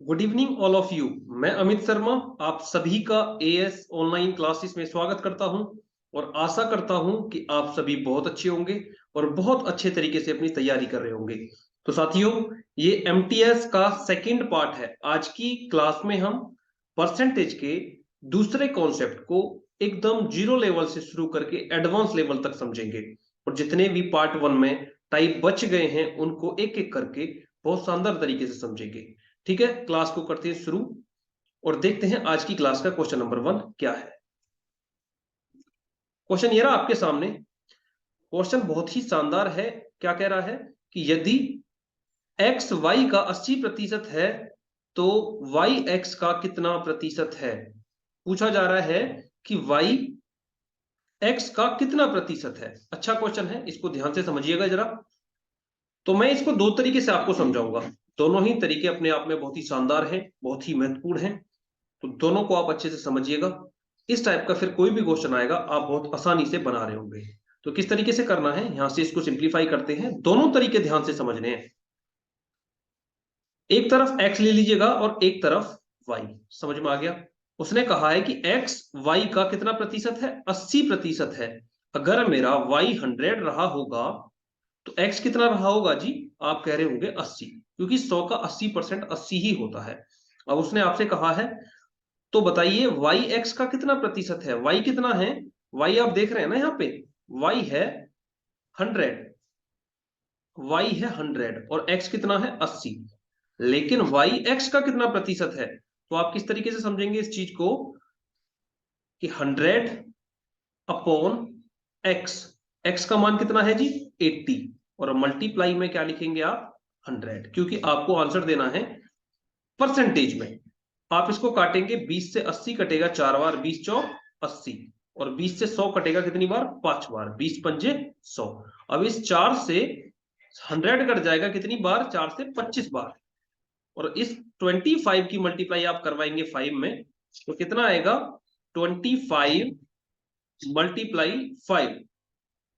Good evening all of you. मैं अमित शर्मा आप सभी का एएस ऑनलाइन क्लासेस में स्वागत करता हूं और आशा करता हूं कि आप सभी बहुत अच्छे होंगे और बहुत अच्छे तरीके से अपनी तैयारी कर रहे होंगे। तो साथियों, ये एमटीएस का सेकंड पार्ट है। आज की क्लास में हम परसेंटेज के दूसरे कॉन्सेप्ट को एकदम जीरो लेवल से शुरू करके एडवांस लेवल तक समझेंगे और जितने भी पार्ट वन में टाइप बच गए हैं उनको एक एक करके बहुत शानदार तरीके से समझेंगे। ठीक है, क्लास को करते हैं शुरू और देखते हैं आज की क्लास का क्वेश्चन नंबर 1 क्या है। क्वेश्चन ये रहा आपके सामने। क्वेश्चन बहुत ही शानदार है। क्या कह रहा है कि यदि एक्स वाई का 80% है तो वाई एक्स का कितना प्रतिशत है। पूछा जा रहा है कि वाई एक्स का कितना प्रतिशत है। अच्छा क्वेश्चन है, इसको ध्यान से समझिएगा जरा। तो मैं इसको दो तरीके से आपको समझाऊंगा। दोनों ही तरीके अपने आप में बहुत ही शानदार हैं, बहुत ही महत्वपूर्ण हैं। तो दोनों को आप अच्छे से समझिएगा। इस टाइप का फिर कोई भी क्वेश्चन आएगा आप बहुत आसानी से बना रहे होंगे। तो किस तरीके से करना है, यहां से इसको सिंप्लीफाई करते हैं। दोनों तरीके ध्यान से समझने हैं। एक तरफ x ले लीजिएगा और एक तरफ y। समझ में आ गया। उसने कहा है कि x y का कितना प्रतिशत है, 80% है। अगर मेरा y 100 रहा होगा तो x कितना रहा होगा जी। आप कह रहे होंगे 80, क्योंकि 100 का 80% 80 ही होता है। अब उसने आपसे कहा है तो बताइए वाई एक्स का कितना प्रतिशत है। वाई कितना है, वाई आप देख रहे हैं ना यहाँ पे, वाई है 100। वाई है 100 और एक्स कितना है 80। लेकिन वाई एक्स का कितना प्रतिशत है, तो आप किस तरीके से समझेंगे इस चीज को कि 100 अपॉन एक्स। एक्स का मान कितना है जी 80 और मल्टीप्लाई में क्या लिखेंगे आप 100, क्योंकि आपको आंसर देना है परसेंटेज में। आप इसको काटेंगे, 20 से 80 कटेगा 4 बार, 20 चौक 80 और 20 से 100 कटेगा कितनी बार, 5 बार, 20 पंजे 100। अब इस 4 से 100 कट जाएगा कितनी बार, 4 से 25 बार। और इस 25 की मल्टीप्लाई आप करवाएंगे 5 में तो कितना आएगा, 25 मल्टीप्लाई 5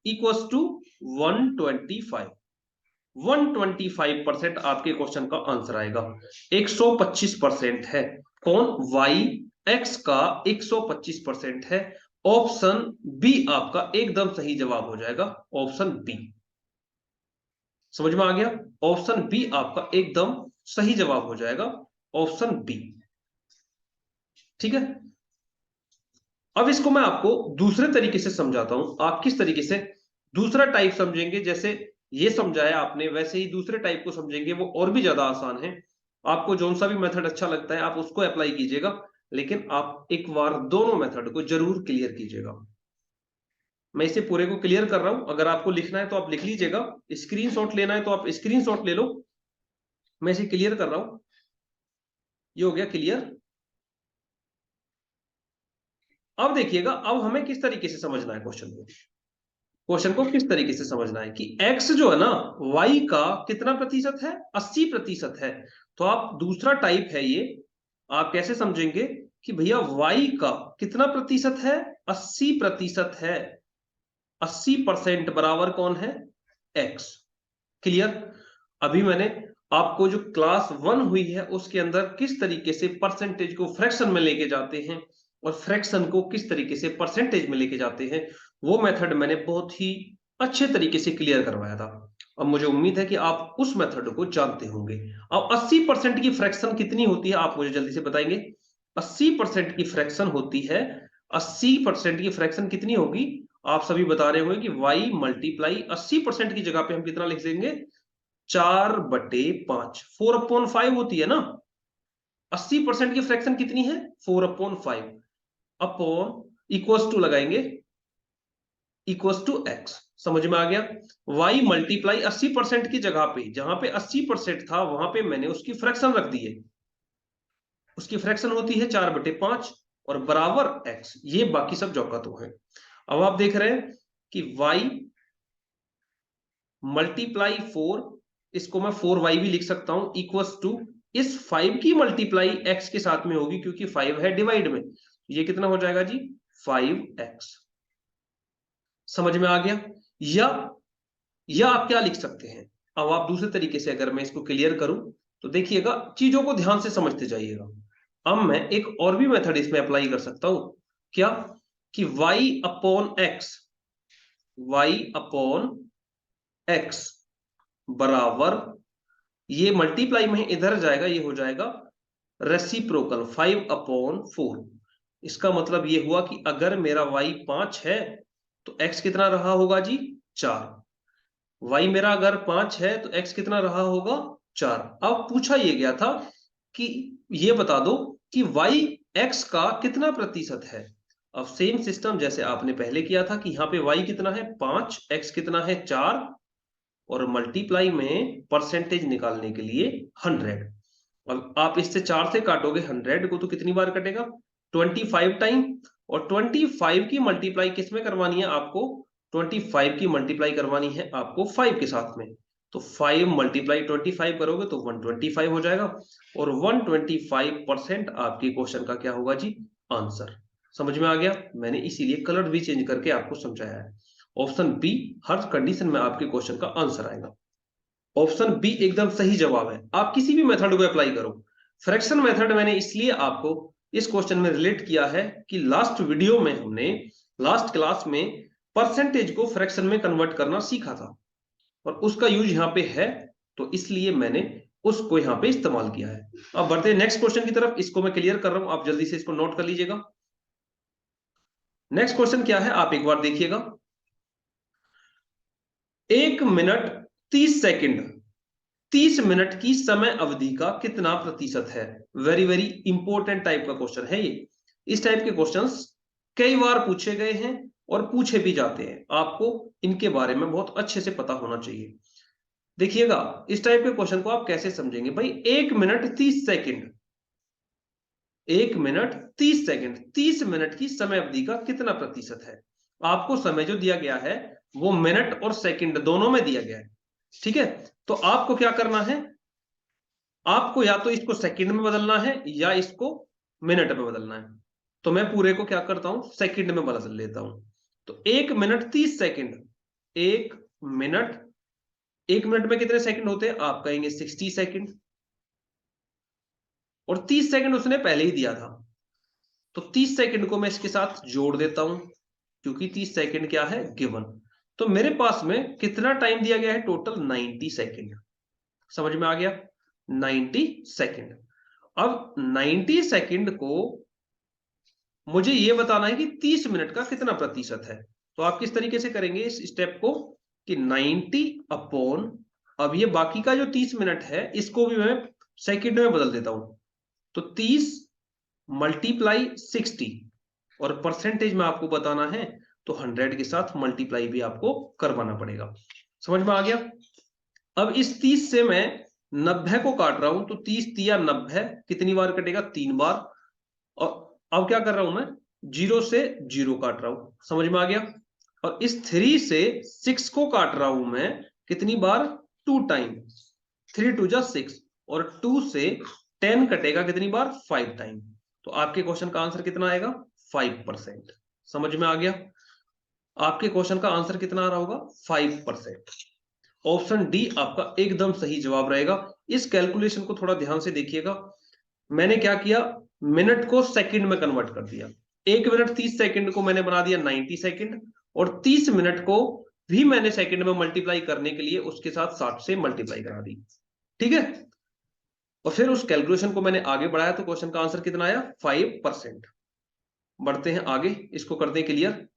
इक्वल्स टू 125। 125% आपके क्वेश्चन का आंसर आएगा। 125% है। कौन, वाई एक्स का 125% है। ऑप्शन बी आपका एकदम सही जवाब हो जाएगा। ऑप्शन बी, समझ में आ गया। ऑप्शन बी आपका एकदम सही जवाब हो जाएगा। ऑप्शन बी, ठीक है। अब इसको मैं आपको दूसरे तरीके से समझाता हूं। आप किस तरीके से दूसरा टाइप समझेंगे, जैसे ये समझाया आपने वैसे ही दूसरे टाइप को समझेंगे, वो और भी ज्यादा आसान है। आपको जो सा भी मेथड अच्छा लगता है आप उसको अप्लाई कीजिएगा, लेकिन आप एक बार दोनों मेथड को जरूर क्लियर कीजिएगा। मैं इसे पूरे को क्लियर कर रहा हूं। अगर आपको लिखना है तो आप लिख लीजिएगा, स्क्रीनशॉट लेना है तो आप स्क्रीनशॉट ले लो। मैं इसे क्लियर कर रहा हूं। ये हो गया क्लियर। अब देखिएगा, अब हमें किस तरीके से समझना है क्वेश्चन को। क्वेश्चन को किस तरीके से समझना है कि x जो है ना, y का कितना प्रतिशत है, 80% है। तो आप दूसरा टाइप है ये, आप कैसे समझेंगे कि भैया y का कितना प्रतिशत है, 80% है। 80% बराबर कौन है, x। क्लियर। अभी मैंने आपको जो क्लास 1 हुई है उसके अंदर किस तरीके से परसेंटेज को फ्रैक्शन में लेके जाते हैं और फ्रैक्शन को किस तरीके से परसेंटेज में लेके जाते हैं, वो मेथड मैंने बहुत ही अच्छे तरीके से क्लियर करवाया था। अब मुझे उम्मीद है कि आप उस मेथड को जानते होंगे। अब 80% की फ्रैक्शन कितनी होती है आप मुझे जल्दी से बताएंगे। 80% की फ्रैक्शन होती है, 80% की फ्रैक्शन कितनी होगी, आप सभी बता रहे होंगे कि y मल्टीप्लाई 80% की जगह पे हम कितना लिख देंगे, 4/5। 4/5 होती है ना। 80% की फ्रैक्शन कितनी है, 4/5 अपॉन इक्वल्स टू लगाएंगे, इक्वल्स टू एक्स। समझ में आ गया। y मल्टीप्लाई 80% की जगह पे, जहां पे 80% था वहां पे मैंने उसकी फ्रैक्शन रख दी है। उसकी फ्रैक्शन होती है 4/5 और बराबर x। ये बाकी सब जौका तो है। अब आप देख रहे हैं कि y मल्टीप्लाई 4, इसको मैं 4y भी लिख सकता हूं, इक्वल्स टू इस 5 की मल्टीप्लाई x के साथ में होगी क्योंकि 5 है डिवाइड में। ये कितना हो जाएगा जी, 5x। समझ में आ गया। या आप क्या लिख सकते हैं, अब आप दूसरे तरीके से अगर मैं इसको क्लियर करूं तो देखिएगा, चीजों को ध्यान से समझते जाइएगा। अब मैं एक और भी मेथड इसमें अप्लाई कर सकता हूं, क्या कि y/x बराबर, ये मल्टीप्लाई में इधर जाएगा, ये हो जाएगा रेसिप्रोकल 5/4। इसका मतलब ये हुआ कि अगर मेरा y 5 है तो x कितना रहा होगा जी? 4। y मेरा अगर 5 है तो x कितना रहा होगा? 4। अब पूछा ये गया था कि ये बता दो कि y x का कितना प्रतिशत है। अब सेम सिस्टम जैसे आपने पहले किया था कि यहाँ पे y कितना है? 5, x कितना है? 4, और मल्टीप्लाई में परसेंटेज निकालने के लिए 100। अब आप इससे 4 से काटोगे 100 को तो कितनी बार कटेगा? 25 टाइम। और 25 की मल्टीप्लाई किस में करवानी है आपको? 25 की मल्टीप्लाई करवानी है आपको 5 के साथ में। तो 5 मल्टीप्लाई 25 करोगे तो 125 हो जाएगा, और 125% आपके क्वेश्चन का क्या होगा जी? आंसर। समझ में आ गया? मैंने इसीलिए कलर भी चेंज करके आपको समझाया है। ऑप्शन बी हर कंडीशन में आपके क्वेश्चन का आंसर आएगा। ऑप्शन बी एकदम सही जवाब है। आप किसी भी मेथड को अप्लाई करो। फ्रैक्शन मेथड मैंने इसलिए आपको इस क्वेश्चन में रिलेट किया है कि लास्ट वीडियो में हमने लास्ट क्लास में परसेंटेज को फ्रैक्शन में कन्वर्ट करना सीखा था, और उसका यूज यहाँ पे है, तो इसलिए मैंने उसको यहाँ पे इस्तेमाल किया है। अब बढ़ते हैं नेक्स्ट क्वेश्चन की तरफ। इसको मैं क्लियर कर रहा हूं, आप जल्दी से इसको नोट कर लीजिएगा। नेक्स्ट क्वेश्चन क्या है आप एक बार देखिएगा। 1 मिनट 30 सेकंड 30 मिनट की समय अवधि का कितना प्रतिशत है? वेरी वेरी इंपॉर्टेंट टाइप का क्वेश्चन है ये। इस टाइप के क्वेश्चंस कई बार पूछे गए हैं और पूछे भी जाते हैं। आपको इनके बारे में बहुत अच्छे से पता होना चाहिए। देखिएगा, इस टाइप के क्वेश्चन को आप कैसे समझेंगे भाई? 1 minute 30 second 1 minute 30 second 30 minute की समय अवधि का कितना प्रतिशत है? आपको समय जो दिया गया है वो मिनट और सेकंड दोनों में दिया गया है, ठीक है? तो आपको क्या करना है? आपको या तो इसको सेकंड में बदलना है या इसको मिनट में बदलना है। तो मैं पूरे को क्या करता हूं? सेकंड में बदल लेता हूं। तो 1 मिनट 30 सेकंड 1 मिनट 1 मिनट में कितने सेकंड होते हैं? आप कहेंगे 60 सेकंड, और 30 सेकंड उसने पहले ही दिया था, तो 30 सेकंड को मैं इसके साथ जोड़ देता हूं, क्योंकि 30 सेकंड क्या है? गिवन। तो मेरे पास में कितना टाइम दिया गया है? Total 90 second. समझ में आ गया? 90 सेकंड। अब 90 सेकंड को मुझे ये बताना है कि 30 मिनट का कितना प्रतिशत है। तो आप किस तरीके से करेंगे इस स्टेप को कि 90 अपॉन, अब ये बाकी का जो 30 मिनट है इसको भी मैं सेकंड में बदल देता हूं। तो 30 मल्टीप्लाई 60, और परसेंटेज में आपको बताना है तो 100 के साथ मल्टीप्लाई भी आपको करवाना पड़ेगा। समझ में आ गया? अब इस 30 से मैं 90 को काट रहा हूं, तो 30 तिया 90 कितनी बार कटेगा? 3 बार। और अब क्या कर रहा हूं मैं? 0 से 0 काट रहा हूं। समझ में आ गया? और इस 3 से 6 को काट रहा हूं मैं कितनी बार? 2 टाइम। 3 2 जा 6, और 2 से 10 कटेगा कितनी बार? 5 टाइम। तो आपके क्वेश्चन का आंसर कितना आएगा? 5%। समझ में आ गया? आपके क्वेश्चन का आंसर कितना आ रहा होगा? 5%। ऑप्शन डी आपका एकदम सही जवाब रहेगा। इस कैलकुलेशन को थोड़ा ध्यान से देखिएगा। मैंने क्या किया? मिनट को सेकंड में कन्वर्ट कर दिया। 1 मिनट 30 सेकंड को मैंने बना दिया 90 सेकंड, और 30 मिनट को भी मैंने सेकंड में मल्टीप्लाई करने के लिए उसके साथ 60 से मल्टीप्लाई करा दी, ठीक है? और फिर उस कैलकुलेशन को मैंने आगे बढ़ाया, तो क्वेश्चन का आंसर कितना आया? 5%। बढ़ते हैं आगे, इसको करते हैं क्लियर।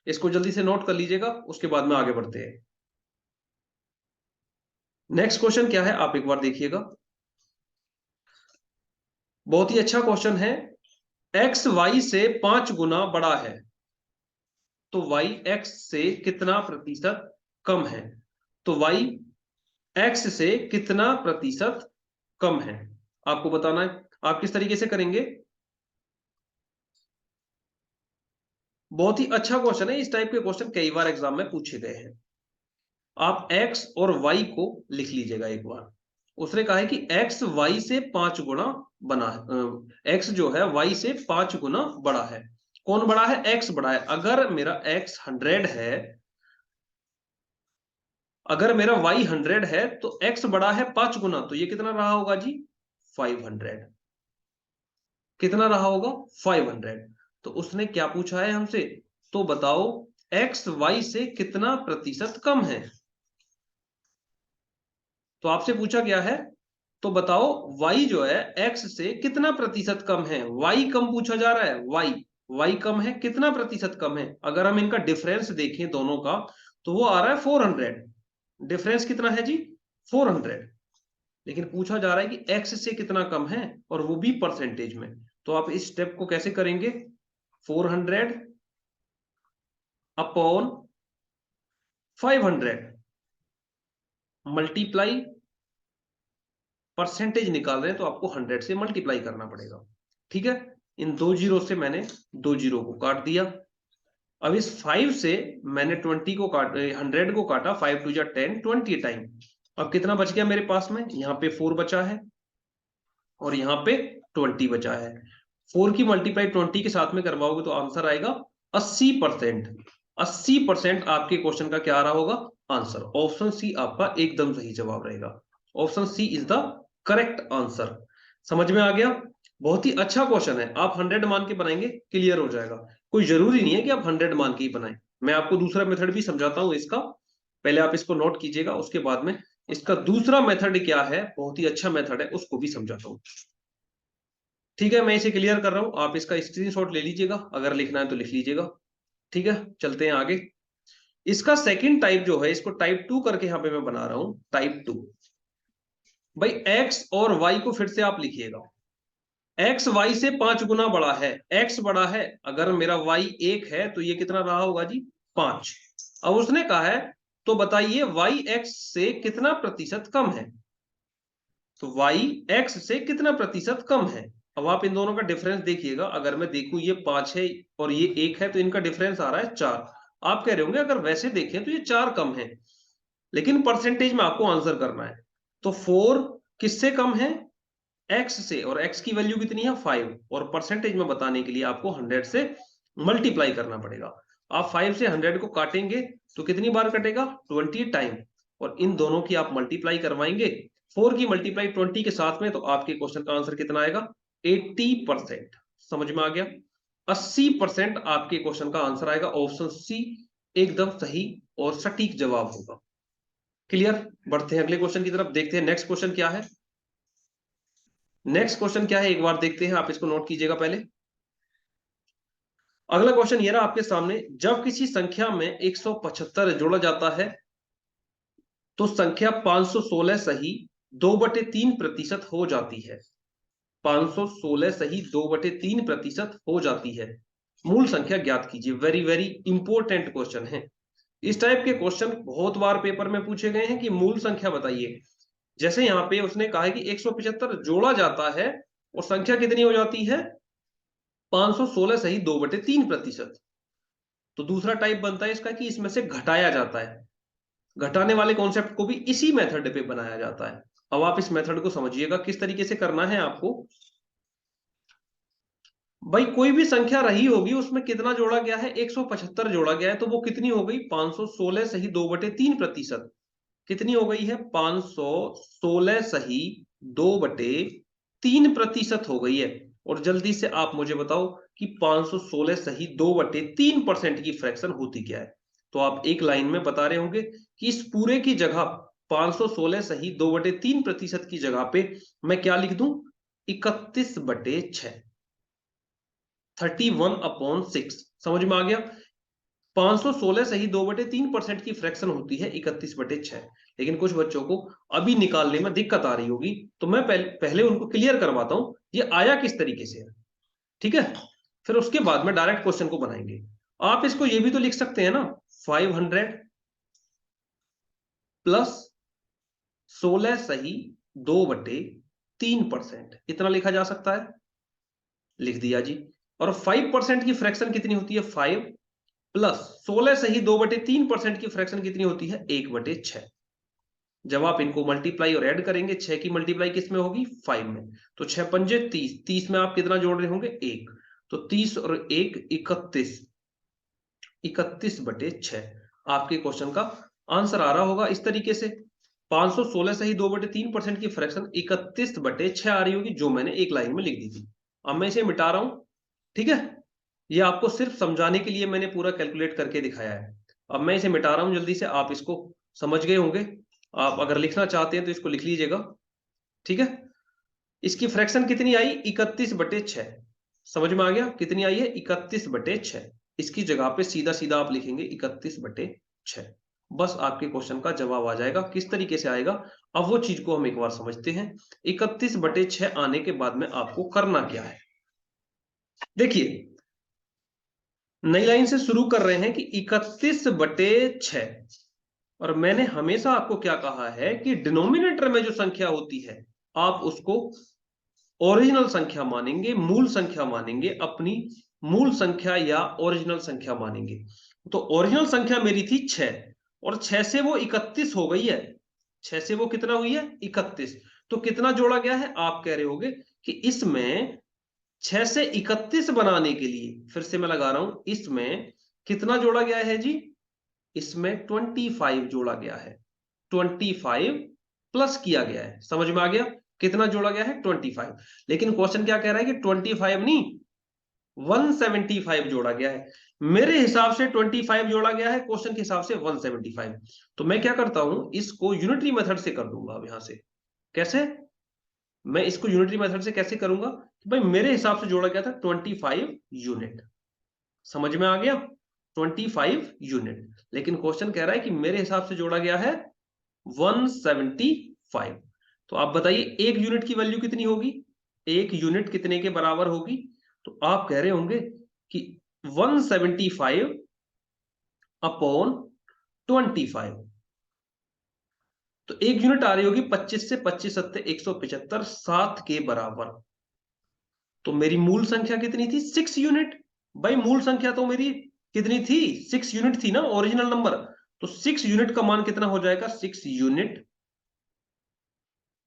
इसको जल्दी से नोट कर लीजिएगा, उसके बाद में आगे बढ़ते हैं। नेक्स्ट क्वेश्चन क्या है आप एक बार देखिएगा। बहुत ही अच्छा क्वेश्चन है। एक्स वाई से 5 गुना बड़ा है तो y x से कितना प्रतिशत कम है? तो y x से कितना प्रतिशत कम है आपको बताना है। आप किस तरीके से करेंगे? बहुत ही अच्छा क्वेश्चन है। इस टाइप के क्वेश्चन कई बार एग्जाम में पूछे गए हैं। आप x और y को लिख लीजिएगा एक बार। उसने कहा है कि x y से 5 गुना बना है, x जो है y से 5 गुना बड़ा है। कौन बड़ा है? x बड़ा है। अगर मेरा x 100 है अगर मेरा y 100 है तो x बड़ा है 5 गुना, तो ये कितना रहा होगा जी 500। कितना रहा होगा 500। तो उसने क्या पूछा है हमसे, तो बताओ x y से कितना प्रतिशत कम है। तो आपसे पूछा गया है, तो बताओ y जो है x से कितना प्रतिशत कम है। y कम पूछा जा रहा है, y कम है, कितना प्रतिशत कम है। अगर हम इनका डिफरेंस देखें दोनों का, तो वो आ रहा है 400। डिफरेंस कितना है जी 400। लेकिन पूछा जा रहा है कि x से कितना कम है, और वो भी परसेंटेज में। तो आप इस स्टेप को कैसे करेंगे, 400 अपॉन 500 मल्टीप्लाई, परसेंटेज निकाल रहे हैं तो आपको 100 से मल्टीप्लाई करना पड़ेगा। ठीक है, इन दो जीरो से मैंने दो जीरो को काट दिया। अब इस 5 से मैंने 20 को काट 100 को काटा, 5 टू जा 10, 20 टाइम। अब कितना बच गया मेरे पास में, यहाँ पे 4 बचा है और यहाँ पे 20 बचा है। 4 की मल्टीप्लाई 20 के साथ में करवाओगे तो आंसर आएगा 80%। 80% आपके क्वेश्चन का क्या आ रहा होगा आंसर। ऑप्शन सी आपका एकदम सही जवाब रहेगा। Option C is the correct answer. समझ में आ गया। बहुत ही अच्छा क्वेश्चन है, आप 100 मान के बनाएंगे क्लियर हो जाएगा। कोई जरूरी नहीं है कि आप 100 मान के ही बनाएं। मैं आपको दूसरा मेथड भी समझाता हूं इसका, पहले आप इसको नोट कीजिएगा, उसके बाद में इसका दूसरा मेथड क्या है, बहुत ही अच्छा मेथड है, उसको भी समझाता हूं। ठीक है, मैं इसे क्लियर कर रहा हूं, आप इसका स्क्रीनशॉट ले लीजिएगा, अगर लिखना है तो लिख लीजिएगा। ठीक है, चलते हैं आगे। इसका सेकंड टाइप जो है, इसको टाइप 2 करके यहां पे मैं बना रहा हूं, टाइप 2। भाई x और y को फिर से आप लिखिएगा। x y से 5 गुना बड़ा है, x बड़ा है, अगर मेरा y 1 है तो ये कितना रहा होगा जी 5। अब उसने कहा है, तो बताइए y x से कितना प्रतिशत कम है। तो y x से कितना प्रतिशत कम है। अब आप इन दोनों का डिफरेंस देखिएगा, अगर मैं देखूं ये 5 है और ये 1 है, तो इनका डिफरेंस आ रहा है 4। आप कह रहे होंगे अगर वैसे देखें तो ये 4 कम है, लेकिन परसेंटेज में आपको आंसर करना है। तो 4 किससे कम है, x से, और x की वैल्यू कितनी है 5, और परसेंटेज में बताने के लिए आपको 100 से मल्टीप्लाई करना पड़ेगा। आप 5 से 100 को काटेंगे तो कितनी बार कटेगा 20 टाइम, और इन दोनों की आप मल्टीप्लाई करवाएंगे, 4 की मल्टीप्लाई 20 के साथ में, तो आपके क्वेश्चन का आंसर कितना आएगा 80%। समझ में आ गया। 80% आपके क्वेश्चन का आंसर आएगा। ऑप्शन सी एकदम सही और सटीक जवाब होगा। क्लियर। बढ़ते हैं अगले क्वेश्चन की तरफ, देखते हैं नेक्स्ट क्वेश्चन क्या है। नेक्स्ट क्वेश्चन क्या है एक बार देखते हैं, आप इसको नोट कीजिएगा पहले। अगला क्वेश्चन ये रहा आपके सामने, जब किसी संख्या में 175 जोड़ा जाता है तो संख्या 516 सही 2/3% हो जाती है। 516 सही 2/3% हो जाती है। मूल संख्या ज्ञात कीजिए। वेरी वेरी इंपॉर्टेंट क्वेश्चन है। इस टाइप के क्वेश्चन बहुत बार पेपर में पूछे गए हैं कि मूल संख्या बताइए। जैसे यहाँ पे उसने कहा है कि 175 जोड़ा जाता है और संख्या कितनी हो जाती है 516 सही 2/3%। तो दूसरा टाइप बनता है इसका कि इसमें से घटाया जाता है। घटाने वाले कॉन्सेप्ट को भी इसी मेथड पे बनाया जाता है। अब आप इस मेथड को समझिएगा किस तरीके से करना है आपको। भाई कोई भी संख्या रही होगी, उसमें कितना जोड़ा गया है 175 जोड़ा गया है, तो वो कितनी हो गई 516 सही 2/3%। कितनी हो गई है 516 सही 2/3% हो गई है। और जल्दी से आप मुझे बताओ कि 516 सही 2/3% की फ्रैक्शन होती क्या है। तो आप एक लाइन में बता रहे होंगे कि इस पूरे की जगह 516 सही 2/3% की जगह पे मैं क्या लिख दूं 31/6, 31/6। समझ में आ गया। 516 सही 2/3% की फ्रैक्शन होती है 31/6। लेकिन कुछ बच्चों को अभी निकालने में दिक्कत आ रही होगी, तो मैं पहले उनको क्लियर करवाता हूं ये आया किस तरीके से है। ठीक है, फिर उसके बाद में डायरेक्ट क्वेश्चन को बनाएंगे। आप इसको ये भी तो लिख सकते हैं ना, 500 प्लस 16 सही 2/3%, इतना लिखा जा सकता है। लिख दिया जी। और 5% की फ्रैक्शन कितनी होती है 5 प्लस 16 सही 2/3% की फ्रैक्शन कितनी होती है 1/6। जब आप इनको मल्टीप्लाई और ऐड करेंगे, 6 की मल्टीप्लाई किस में होगी 5 में, तो 6 पंजे 30, 30 में आप कितना जोड़ रहे होंगे 1, तो 30 और 1 31, 31/6 आपके क्वेश्चन का आंसर आ रहा होगा इस तरीके से। 516 से ही 2/3% की फ्रैक्शन 31/6 आ रही होगी, जो मैंने एक लाइन में लिख दी थी। अब मैं इसे मिटा रहा हूं, ठीक है। ये आपको सिर्फ समझाने के लिए मैंने पूरा कैलकुलेट करके दिखाया है। अब मैं इसे मिटा रहा हूं जल्दी से, आप इसको समझ गए होंगे। आप अगर लिखना चाहते हैं तो इसको लिख लीजिएगा, ठीक है। इसकी फ्रैक्शन कितनी आई? 31/6। समझ में आ गया कितनी आई है? 31/6। इसकी जगह पे सीधा सीधा आप लिखेंगे 31/6। बस आपके क्वेश्चन का जवाब आ जाएगा। किस तरीके से आएगा, अब वो चीज को हम एक बार समझते हैं। 31/6 आने के बाद में आपको करना क्या है, देखिए। नई लाइन से शुरू कर रहे हैं कि 31/6, और मैंने हमेशा आपको क्या कहा है कि डिनोमिनेटर में जो संख्या होती है आप उसको ओरिजिनल संख्या मानेंगे, मूल संख्या मानेंगे, अपनी मूल संख्या या ओरिजिनल संख्या मानेंगे। तो ओरिजिनल संख्या मेरी थी 6, और 6 से वो 31 हो गई है। 6 से वो कितना हुई है? 31। तो कितना जोड़ा गया है? आप कह रहे होगे कि इसमें 6 से 31 बनाने के लिए, फिर से मैं लगा रहा हूं, इसमें कितना जोड़ा गया है जी? इसमें 25 जोड़ा गया है। 25 प्लस किया गया है। समझ में आ गया कितना जोड़ा गया है? 25। लेकिन क्वेश्चन क्या कह रहा है कि 25 नहीं, 175 जोड़ा गया है। मेरे हिसाब से 25 जोड़ा गया है, क्वेश्चन के हिसाब से 175। तो मैं क्या करता हूं, इसको यूनिटरी मेथड से कर दूंगा। अब यहां से कैसे, मैं इसको यूनिटरी मेथड से कैसे करूंगा कि भाई मेरे हिसाब से जोड़ा गया था 25 यूनिट। समझ में आ गया? 25 यूनिट। लेकिन क्वेश्चन कह रहा है कि मेरे हिसाब से जोड़ा गया है 175। तो आप बताइए एक यूनिट की वैल्यू कितनी होगी? एक यूनिट कितने के बराबर होगी? तो आप कह रहे होंगे कि 175 अपॉन 25। तो एक यूनिट आ रही होगी 25 से 25 सत्ते 175, 7 के बराबर। तो मेरी मूल संख्या कितनी थी? 6 यूनिट। भाई मूल संख्या तो मेरी कितनी थी? 6 यूनिट थी ना, ओरिजिनल नंबर। तो 6 यूनिट का मान कितना हो जाएगा? 6 यूनिट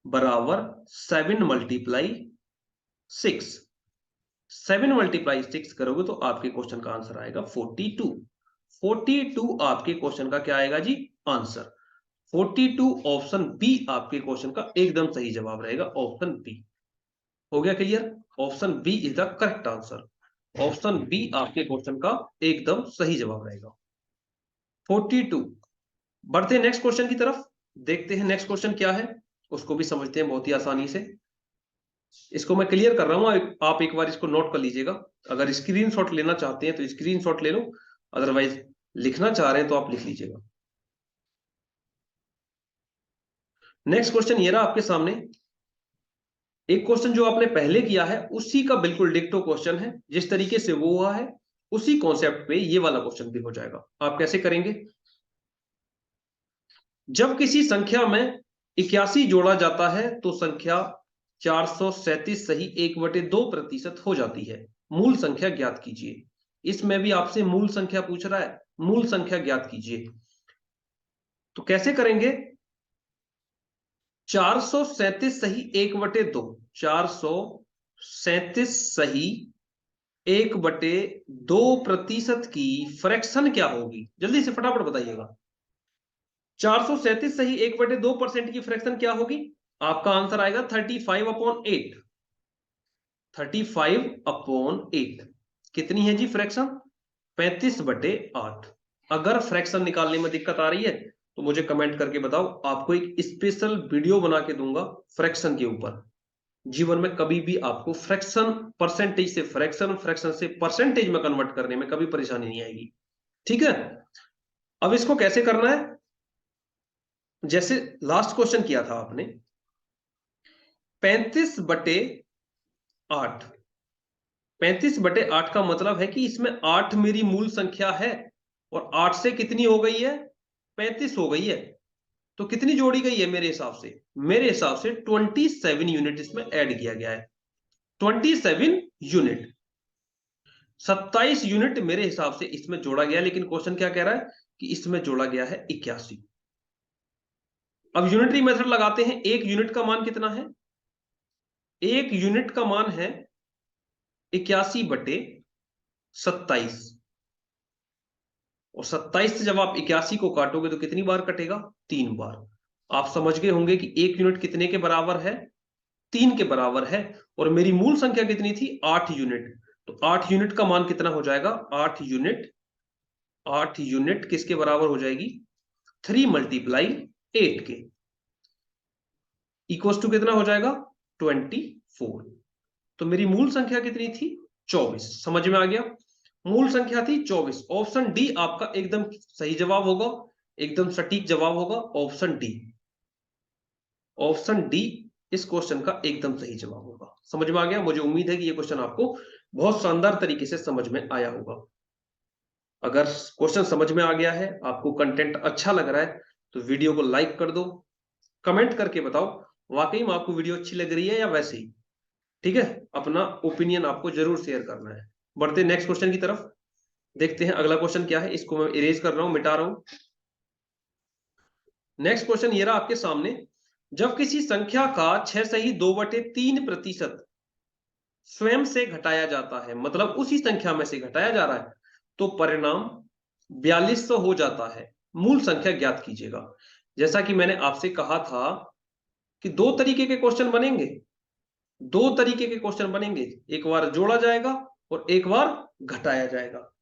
बराबर 7 मल्टीप्लाई 6। 7 मल्टीप्लाई 6 करोगे तो आपके क्वेश्चन का आंसर आएगा 42। 42 आपके क्वेश्चन का क्या आएगा जी? आंसर 42। ऑप्शन बी आपके क्वेश्चन का एकदम सही जवाब रहेगा, ऑप्शन बी। हो गया clear? Option B is the correct answer. Option B आपके क्वेश्चन का एकदम सही जवाब रहेगा, 42। बढ़ते हैं नेक्स्ट क्वेश्चन की तरफ, देखते हैं नेक्स्ट क्वेश्चन क्या है, उसको भी समझते हैं बहुत ही आसानी से। इसको मैं क्लियर कर रहा हूं, आप एक बार इसको नोट कर लीजिएगा। अगर स्क्रीनशॉट लेना चाहते हैं तो स्क्रीनशॉट ले लो, अदरवाइज लिखना चाह रहे हैं तो आप लिख लीजिएगा। नेक्स्ट क्वेश्चन ये रहा आपके सामने। एक क्वेश्चन जो आपने पहले किया है उसी का बिल्कुल डिक्टो क्वेश्चन है, जिस तरीके से वो हुआ है उसी कॉन्सेप्ट पे ये वाला क्वेश्चन भी हो जाएगा। आप कैसे करेंगे? जब किसी संख्या में 81 जोड़ा जाता है तो संख्या 437 सही 1/2% हो जाती है। मूल संख्या ज्ञात कीजिए। इसमें भी आपसे मूल संख्या पूछ रहा है, मूल संख्या ज्ञात कीजिए। तो कैसे करेंगे? 437 सही 1/2, 437 सही 1/2% की फ्रैक्शन क्या होगी? जल्दी से फटाफट बताइएगा। 437 सही 1/2% की फ्रैक्शन क्या होगी? आपका आंसर आएगा 35/8। 35/8 कितनी है जी फ्रैक्शन? 35/8। अगर फ्रैक्शन निकालने में दिक्कत आ रही है तो मुझे कमेंट करके बताओ, आपको एक स्पेशल वीडियो बना के दूंगा फ्रैक्शन के ऊपर। जीवन में कभी भी आपको फ्रैक्शन, परसेंटेज से फ्रैक्शन, फ्रैक्शन से परसेंटेज में कन्वर्ट करने में कभी परेशानी नहीं आएगी, ठीक है। अब इसको कैसे करना है? जैसे लास्ट क्वेश्चन किया था आपने, 35/8। 35/8 का मतलब है कि इसमें 8 मेरी मूल संख्या है, और 8 से कितनी हो गई है? 35 हो गई है। तो कितनी जोड़ी गई है मेरे हिसाब से? मेरे हिसाब से 27 यूनिट इसमें ऐड किया गया है। 27 यूनिट, 27 यूनिट मेरे हिसाब से इसमें जोड़ा गया। लेकिन क्वेश्चन क्या कह रहा है कि इसमें जोड़ा गया है 81। अब यूनिटरी मेथड लगाते हैं। एक यूनिट का मान कितना है? एक यूनिट का मान है 81/27। और 27 से जब आप 81 को काटोगे तो कितनी बार कटेगा? 3 बार। आप समझ गए होंगे कि 1 यूनिट कितने के बराबर है? 3 के बराबर है। और मेरी मूल संख्या कितनी थी? 8 यूनिट। तो 8 यूनिट का मान कितना हो जाएगा? 8 यूनिट किसके बराबर हो जाएगी? 3 मल्टीप्लाई 8 के, इक्वल टू कितना हो जाएगा? 24। तो मेरी मूल संख्या कितनी थी? 24। समझ में आ गया? मूल संख्या थी 24। ऑप्शन डी आपका एकदम सही जवाब होगा, एकदम सटीक जवाब होगा ऑप्शन डी। ऑप्शन डी इस क्वेश्चन का एकदम सही जवाब होगा। समझ में आ गया? मुझे उम्मीद है कि ये क्वेश्चन आपको बहुत शानदार तरीके से समझ में आया होगा। अगर क्वेश्चन समझ में आ गया है, आपको कंटेंट अच्छा लग रहा है, तो वीडियो को लाइक कर दो, कमेंट करके बताओ वाकई में आपको वीडियो अच्छी लग रही है या वैसे ही। ठीक है, अपना ओपिनियन आपको जरूर शेयर करना है। बढ़ते नेक्स्ट क्वेश्चन की तरफ, देखते हैं अगला क्वेश्चन क्या है। इसको मैं इरेज कर रहा हूं, मिटा रहा हूं। नेक्स्ट क्वेश्चन ये रहा आपके सामने। जब किसी संख्या का 6/2/3% स्वयं से घटाया जाता है, मतलब उसी संख्या में से घटाया जा रहा है, तो परिणाम 4200 हो जाता है। मूल संख्या ज्ञात कीजिएगा। जैसा कि मैंने आपसे कहा था कि दो तरीके के क्वेश्चन बनेंगे, दो तरीके के क्वेश्चन बनेंगे। एक बार जोड़ा जाएगा और एक बार घटाया जाएगा,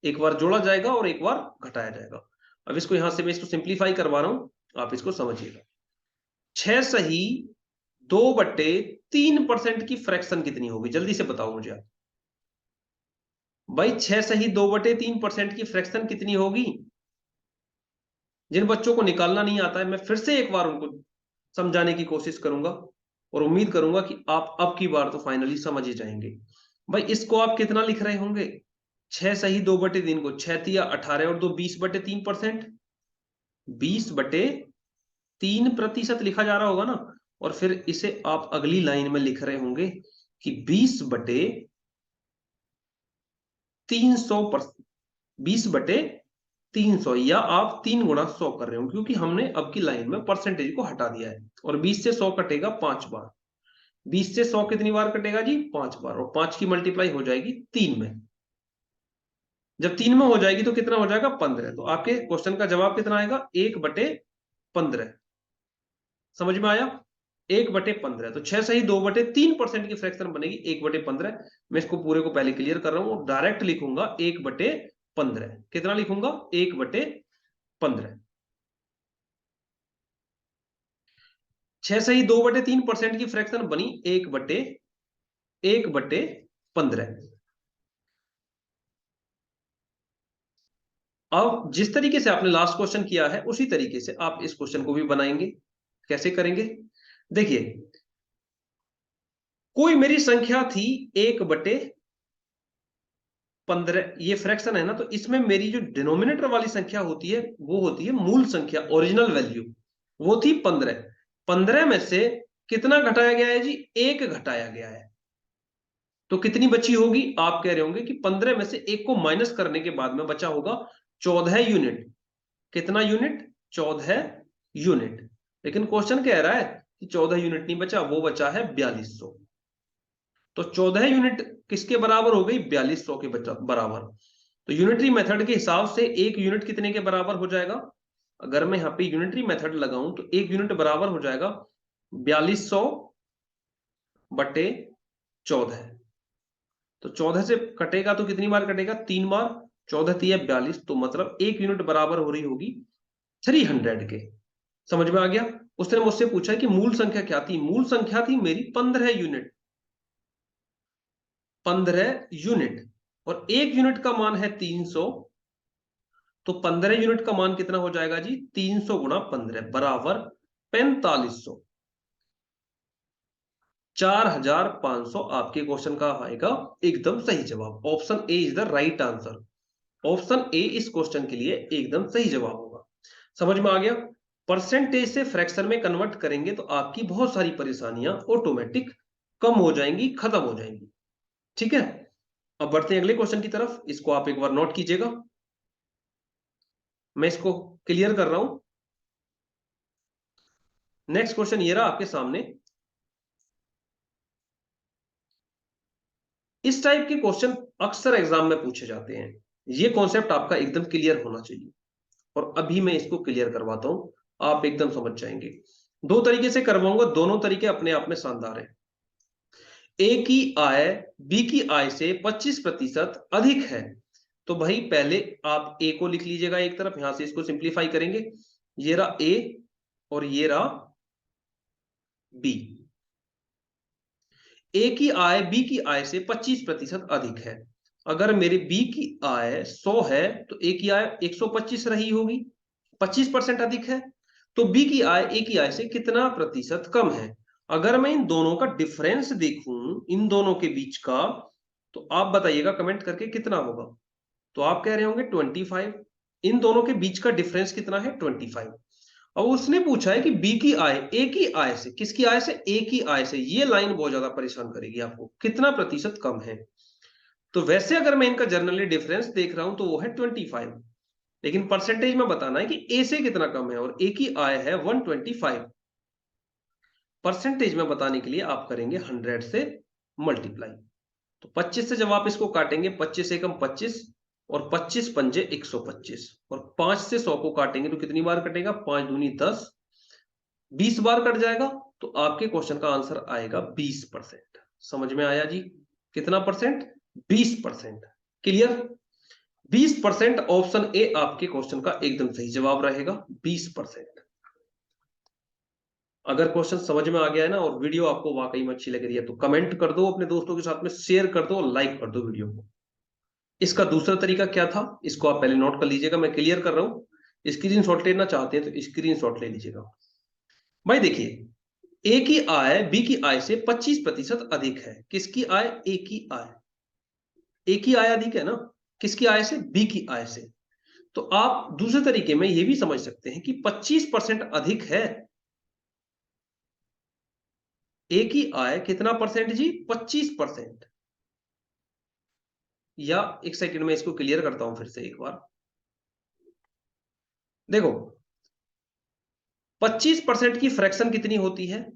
एक बार जोड़ा जाएगा और एक बार घटाया जाएगा। अब इसको यहां से मैं इसको सिंप्लीफाई करवा रहा हूं, आप इसको समझिएगा। 6/2/3% की फ्रैक्शन कितनी होगी? जल्दी से बताओ मुझे आप भाई। 6/2/3% की फ्रैक्शन कितनी होगी? जिन बच्चों को निकालना नहीं आता है, मैं फिर से एक बार उनको समझाने की कोशिश करूंगा और उम्मीद करूंगा कि आप अब की बार तो फाइनली समझ ही जाएंगे। भाई इसको आप कितना लिख रहे होंगे? 6/2/3 को 6×3 = 18 और 2 20/3%, 20/3% लिखा जा रहा होगा ना। और फिर इसे आप अगली लाइन में लिख रहे होंगे कि 20/300, या आप 3 × 100 कर रहे हो, क्योंकि हमने अब की लाइन में परसेंटेज को हटा दिया है। और 20 से 100 कटेगा 5 बार। 20 से 100 कितनी बार कटेगा जी? 5 बार। और 5 की मल्टीप्लाई हो जाएगी 3 में। जब 3 में हो जाएगी तो कितना हो जाएगा? 15। तो आपके क्वेश्चन का जवाब कितना आएगा? 1/15। समझ में आया? 1/15। तो 6/2/3% की फ्रैक्शन बनेगी 1/15। मैं इसको पूरे को पहले क्लियर कर रहा हूं, डायरेक्ट लिखूंगा 1/15। कितना लिखूंगा? 1/15। 6/2/3% की फ्रैक्शन बनी 1/15। अब जिस तरीके से आपने लास्ट क्वेश्चन किया है उसी तरीके से आप इस क्वेश्चन को भी बनाएंगे। कैसे करेंगे? देखिए, कोई मेरी संख्या थी 1/15, ये फ्रैक्शन है ना, तो इसमें मेरी जो डिनोमिनेटर वाली संख्या होती है वो होती है मूल संख्या, ओरिजिनल वैल्यू। वो थी 15। 15 में से कितना घटाया गया है जी? 1 घटाया गया है। तो कितनी बची होगी? आप कह रहे होंगे कि 15 में से 1 को माइनस करने के बाद में बचा होगा 14 यूनिट। कितना यूनिट? 14 यूनिट। लेकिन क्वेश्चन कह रहा है कि 14 यूनिट नहीं बचा, वो बचा है 4200। तो 14 यूनिट किसके बराबर हो गई? 4200 के बराबर। तो यूनिटरी मेथड के हिसाब से एक यूनिट कितने के बराबर हो जाएगा? अगर मैं यहां पे यूनिटरी मेथड लगाऊं तो एक यूनिट बराबर हो जाएगा 4200/14। तो 14 से कटेगा तो कितनी बार कटेगा? 3 बार। 14×3 = 42, तो मतलब एक यूनिट बराबर हो रही होगी 300 के। समझ में आ गया? उसने मुझसे पूछा कि मूल संख्या क्या थी? मूल संख्या थी मेरी 15 यूनिट। 15 यूनिट। और एक यूनिट का मान है 300। तो 15 यूनिट का मान कितना हो जाएगा जी? 300 × 15 बराबर 4500। 4500 आपके क्वेश्चन का आएगा एकदम सही जवाब। Option A is the right answer. Option A इस क्वेश्चन के लिए एकदम सही जवाब होगा। समझ में आ गया? परसेंटेज से फ्रैक्शन में कन्वर्ट करेंगे तो आपकी बहुत सारी परेशानियां ऑटोमेटिक कम हो जाएंगी, खत्म हो जाएंगी। ठीक है, अब बढ़ते हैं अगले क्वेश्चन की तरफ। इसको आप एक बार नोट कीजिएगा, मैं इसको क्लियर कर रहा हूं। नेक्स्ट क्वेश्चन ये रहा आपके सामने। इस टाइप के क्वेश्चन अक्सर एग्जाम में पूछे जाते हैं। ये कॉन्सेप्ट आपका एकदम क्लियर होना चाहिए, और अभी मैं इसको क्लियर करवाता हूं, आप एकदम समझ जाएंगे। दो तरीके से करवाऊंगा, दोनों तरीके अपने आप में शानदार है। ए की आय बी की आय से 25% अधिक है, तो भाई पहले आप ए को लिख लीजिएगा एक तरफ, यहां से इसको सिंप्लीफाई करेंगे, ये रहा ए और ये रहा बी। ए की आय बी की आय से 25% अधिक है। अगर मेरे बी की आय 100 है तो ए की आय 125 रही होगी, 25% अधिक है। तो बी की आय ए की आय से कितना प्रतिशत कम है? अगर मैं इन दोनों का डिफरेंस देखूं, इन दोनों के बीच का, तो आप बताइएगा कमेंट करके कितना होगा। तो आप कह रहे होंगे 25। इन दोनों के बीच का डिफरेंस कितना है? 25। अब उसने पूछा है कि बी की आय ए की आय से, किसकी आय से? ए की आय से। ये लाइन बहुत ज्यादा परेशान करेगी आपको, कितना प्रतिशत कम है। तो वैसे अगर मैं इनका जनरली डिफरेंस देख रहा हूं तो वो है 25, लेकिन परसेंटेज में बताना है कि ए से कितना कम है, और ए की आय है 125। परसेंटेज में बताने के लिए आप करेंगे 100 से मल्टीप्लाई। तो 25 से जब आप इसको काटेंगे, 25 एकम 25 और 25 पंजे 125, और 5 से 100 को काटेंगे तो कितनी बार कटेगा? 5 दूनी 10, 20 बार कट जाएगा। तो आपके क्वेश्चन का आंसर आएगा 20%। समझ में आया जी? कितना परसेंट? 20%। क्लियर? 20% ऑप्शन ए आपके क्वेश्चन का एकदम सही जवाब रहेगा, 20%। अगर क्वेश्चन समझ में आ गया है ना, और वीडियो आपको वाकई में अच्छी लग रही है, तो कमेंट कर दो, अपने दोस्तों के साथ में शेयर कर दो, लाइक कर दो वीडियो को। इसका दूसरा तरीका क्या था, इसको आप पहले नोट कर लीजिएगा, मैं क्लियर कर रहा हूं। स्क्रीन शॉट लेना चाहते हैं तो स्क्रीन शॉट ले लीजिएगा। भाई देखिए, ए की आय बी की आय से 25% अधिक है। किसकी आय? ए की आय। ए की आय अधिक है ना, किसकी आय से? बी की आय से। तो आप दूसरे तरीके में यह भी समझ सकते हैं कि 25% अधिक है। ए की आय कितना परसेंट जी? 25%। या एक सेकंड में इसको क्लियर करता हूं फिर से एक बार। देखो, 25% की फ्रैक्शन कितनी होती है?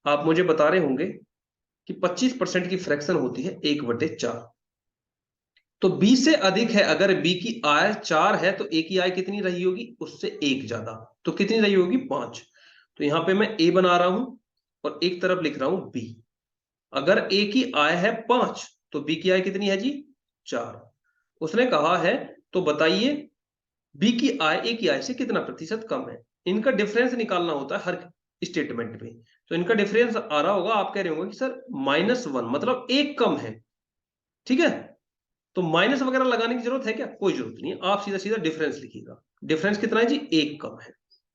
आप मुझे बता रहे होंगे कि 25% की फ्रैक्शन होती है 1/4। तो बी से अधिक है, अगर बी की आय 4 है तो ए की आय कितनी रही होगी? उससे 1 ज्यादा। तो कितनी रही होगी? 5। तो यहां पे मैं ए बना रहा हूं और एक तरफ लिख रहा हूं बी। अगर ए की आय है 5 तो बी की आय कितनी है जी? 4। उसने कहा है तो बताइए बी की आय ए की आय से कितना प्रतिशत कम है। इनका डिफरेंस निकालना होता है हर स्टेटमेंट में। तो इनका डिफरेंस आ रहा होगा, आप कह रहे होंगे कि सर -1 मतलब एक कम है। ठीक है, तो माइनस वगैरह लगाने की जरूरत है क्या? कोई जरूरत नहीं है, आप सीधा सीधा डिफरेंस लिखिएगा। डिफरेंस कितना है जी? एक कम है।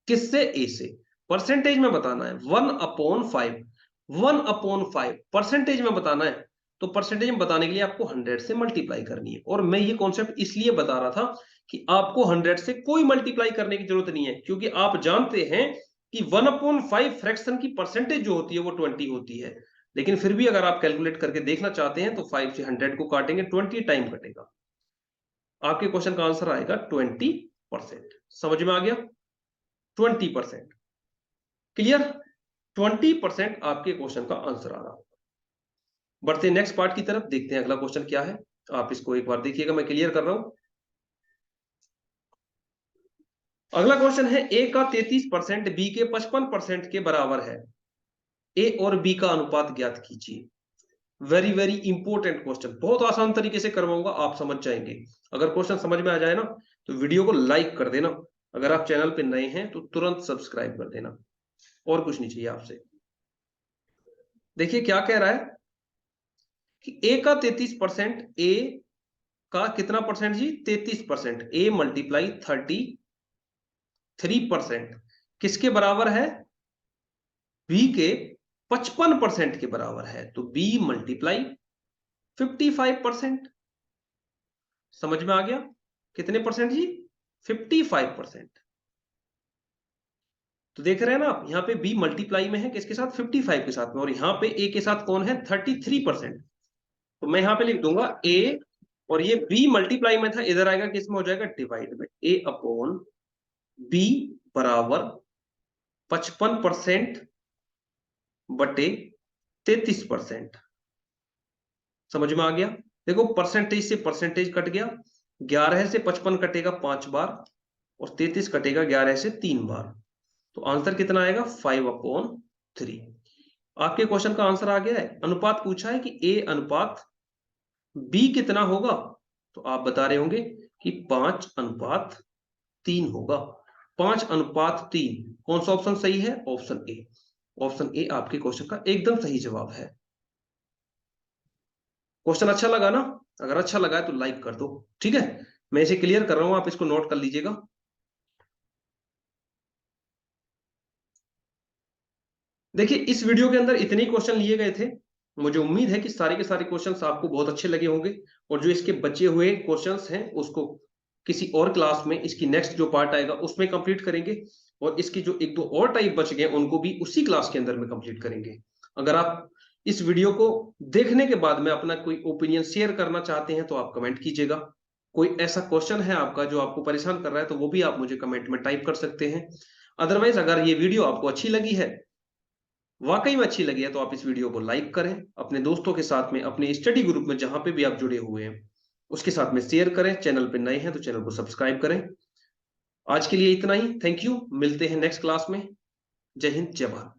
किससे? ए से। परसेंटेज में बताना है 1/5। 1/5 परसेंटेज में बताना है, तो परसेंटेज में बताने के लिए आपको 100 से मल्टीप्लाई करनी है। और मैं ये कॉन्सेप्ट इसलिए बता रहा था कि आपको 100 से कोई मल्टीप्लाई करने की जरूरत नहीं है, क्योंकि आप जानते हैं कि 1/5 फ्रैक्शन की परसेंटेज जो होती है वो 20 होती है। लेकिन फिर भी अगर आप कैलकुलेट करके देखना चाहते हैं तो 5 से 100 को काटेंगे, 20 टाइम कटेगा, आपके क्वेश्चन का आंसर आएगा 20%। समझ में आ गया? 20%। क्लियर? 20% आपके क्वेश्चन का आंसर आ रहा है। बढ़ते नेक्स्ट पार्ट की तरफ, देखते हैं अगला क्वेश्चन क्या है। आप इसको एक बार देखिएगा, मैं क्लियर कर रहा हूं। अगला क्वेश्चन है, ए का 33% बी के 55% के बराबर है। ए और बी का अनुपात ज्ञात कीजिए। वेरी वेरी इंपॉर्टेंट क्वेश्चन, बहुत आसान तरीके से करवाऊंगा, आप समझ जाएंगे। अगर क्वेश्चन समझ में आ जाए ना तो वीडियो को लाइक कर देना। अगर आप चैनल पे नए हैं तो तुरंत सब्सक्राइब कर देना, और कुछ नहीं चाहिए आपसे। देखिए क्या कह रहा है कि ए का 33%, ए का कितना परसेंट जी? 33%। ए मल्टीप्लाई 33% किसके बराबर है? बी के 55% के बराबर है। तो बी मल्टीप्लाई 55%। समझ में आ गया? कितने परसेंट जी? 55%। तो देख रहे हैं ना आप, यहां पे b मल्टीप्लाई में है किसके साथ? 55 के साथ में, और यहां पे a के साथ कौन है? 33%। तो मैं यहां पे लिख दूंगा a, और ये b मल्टीप्लाई में था, इधर आएगा किस में? हो जाएगा डिवाइड में। a/b बराबर 55% बटे 33%। समझ में आ गया? देखो परसेंटेज से परसेंटेज कट गया, 11 से 55 कटेगा 5 बार और 33 कटेगा 11 से 3 बार, तो आंसर कितना आएगा 5/3। आपके क्वेश्चन का आंसर आ गया है। अनुपात पूछा है कि ए अनुपात बी कितना होगा, तो आप बता रहे होंगे कि 5/3 होगा। 5/3 कौन सा ऑप्शन सही है? Option A. ऑप्शन ए आपके क्वेश्चन का एकदम सही जवाब है। क्वेश्चन अच्छा लगा ना? अगर अच्छा लगा है तो लाइक कर दो, ठीक है। मैं इसे क्लियर कर रहा हूं, आप इसको नोट कर लीजिएगा। देखिए, इस वीडियो के अंदर इतने क्वेश्चन लिए गए थे। मुझे उम्मीद है कि सारे के सारे क्वेश्चंस आपको बहुत अच्छे लगे होंगे, और जो इसके बचे हुए क्वेश्चंस हैं उसको किसी और क्लास में, इसकी नेक्स्ट जो पार्ट आएगा उसमें कंप्लीट करेंगे, और इसकी जो एक दो और टाइप बच गए उनको भी उसी क्लास के अंदर में कंप्लीट करेंगे। अगर आप इस वीडियो को देखने के बाद में अपना कोई ओपिनियन शेयर करना चाहते हैं तो आप कमेंट कीजिएगा। कोई ऐसा क्वेश्चन है आपका जो आपको परेशान कर रहा है तो वो भी आप मुझे कमेंट में टाइप कर सकते हैं। अदरवाइज अगर ये वीडियो आपको अच्छी लगी है, वाकई में अच्छी लगी है, तो आप इस वीडियो को लाइक करें, अपने दोस्तों के साथ में, अपने स्टडी ग्रुप में जहां पे भी आप जुड़े हुए हैं उसके साथ में शेयर करें। चैनल पे नए हैं तो चैनल को सब्सक्राइब करें। आज के लिए इतना ही। Thank you. मिलते हैं नेक्स्ट क्लास में। जय हिंद, जय भारत।